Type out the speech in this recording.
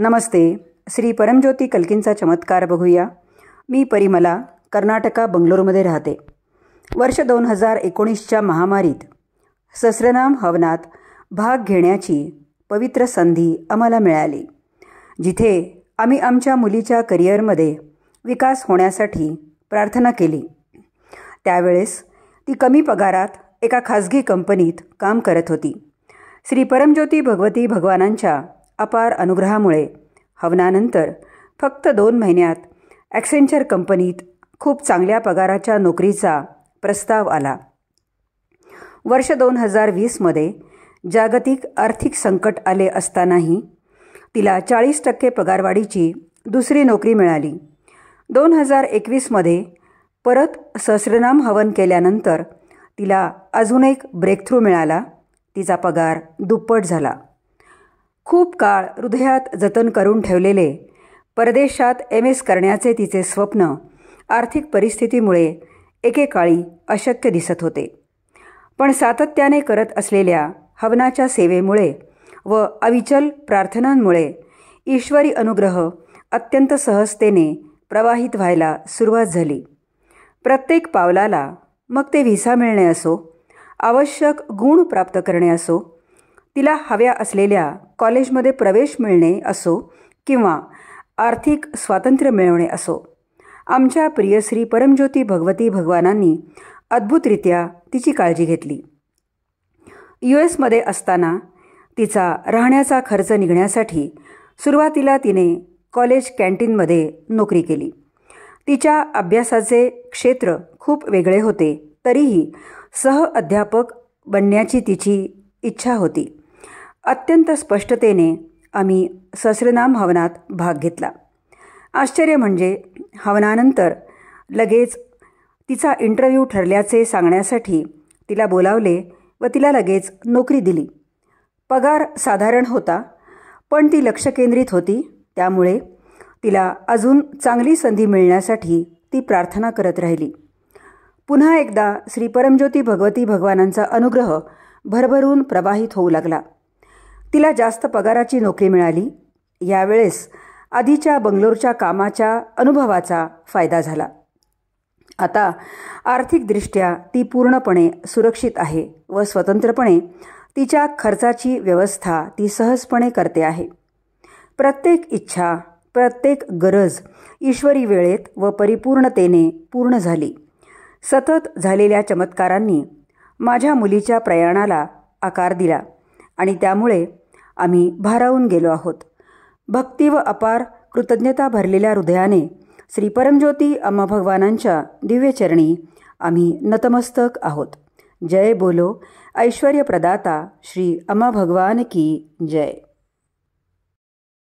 नमस्ते. श्री परमज्योती कल्कींचा चमत्कार बघूया. मी परिमला, कर्नाटका, बंगलोरमध्ये राहते. वर्ष 2019च्या महामारीत सहस्रनाम हवनात भाग घेण्याची पवित्र संधी आम्हाला मिळाली, जिथे आम्ही आमच्या मुलीच्या करिअरमध्ये विकास होण्यासाठी प्रार्थना केली. त्यावेळेस ती कमी पगारात एका खाजगी कंपनीत काम करत होती. श्री परमज्योती भगवती भगवानांच्या अपार अनुग्रहामुळे हवनानंतर फक्त 2 महिन्यात ॲक्सेंचर कंपनीत खूप चांगल्या पगाराच्या नोकरीचा प्रस्ताव आला. वर्ष 2020मध्ये जागतिक आर्थिक संकट आले असतानाही तिला 40% पगारवाढीची दुसरी नोकरी मिळाली. 2021मध्ये परत सहस्रनाम हवन केल्यानंतर तिला अजून एक ब्रेकथ्रू मिळाला. तिचा पगार दुप्पट झाला. खूप काळ हृदयात जतन करून ठेवलेले परदेशात MS करण्याचे तिचे स्वप्न आर्थिक परिस्थितीमुळे एकेकाळी अशक्य दिसत होते. पण सातत्याने करत असलेल्या हवनाच्या सेवेमुळे व अविचल प्रार्थनांमुळे ईश्वरी अनुग्रह अत्यंत सहजतेने प्रवाहित व्हायला सुरुवात झाली. प्रत्येक पावलाला, मग ते व्हिसा मिळणे असो, आवश्यक गुण प्राप्त करणे असो, तिला हव्या असलेल्या कॉलेजमध्ये प्रवेश मिळणे असो किंवा आर्थिक स्वातंत्र्य मिळवणे असो, आमच्या प्रिय श्री परमज्योती भगवती भगवानांनी अद्भुतरित्या तिची काळजी घेतली. US असताना तिचा राहण्याचा खर्च निघण्यासाठी सुरुवातीला तिने कॉलेज कॅन्टीनमध्ये नोकरी केली. तिच्या अभ्यासाचे क्षेत्र खूप वेगळे होते, तरीही सहअध्यापक बनण्याची तिची इच्छा होती. अत्यंत स्पष्टतेने आम्ही सहस्रनाम हवनात भाग घेतला. आश्चर्य म्हणजे हवनानंतर लगेच तिचा इंटरव्ह्यू ठरल्याचे सांगण्यासाठी तिला बोलावले व तिला लगेच नोकरी दिली. पगार साधारण होता, पण ती लक्ष केंद्रित होती, त्यामुळे तिला अजून चांगली संधी मिळण्यासाठी ती प्रार्थना करत राहिली. पुन्हा एकदा श्री परमज्योती भगवती भगवानांचा अनुग्रह भरभरून प्रवाहित होऊ लागला. तिला जास्त पगाराची नोकरी मिळाली. यावेळेस आधीच्या बंगलोरच्या कामाच्या अनुभवाचा फायदा झाला. आता आर्थिकदृष्ट्या ती पूर्णपणे सुरक्षित आहे व स्वतंत्रपणे तिच्या खर्चाची व्यवस्था ती सहजपणे करते आहे. प्रत्येक इच्छा, प्रत्येक गरज ईश्वरी वेळेत व परिपूर्णतेने पूर्ण झाली. सतत झालेल्या चमत्कारांनी माझ्या मुलीच्या प्रयाणाला आकार दिला आणि त्यामुळे आम्ही भारावून गेलो आहोत. भक्ती व अपार कृतज्ञता भरलेल्या हृदयाने श्री परमज्योती अम्मा भगवानांच्या दिव्यचरणी आम्ही नतमस्तक आहोत. जय बोलो ऐश्वर्य प्रदाता श्री अम्मा भगवान की जय.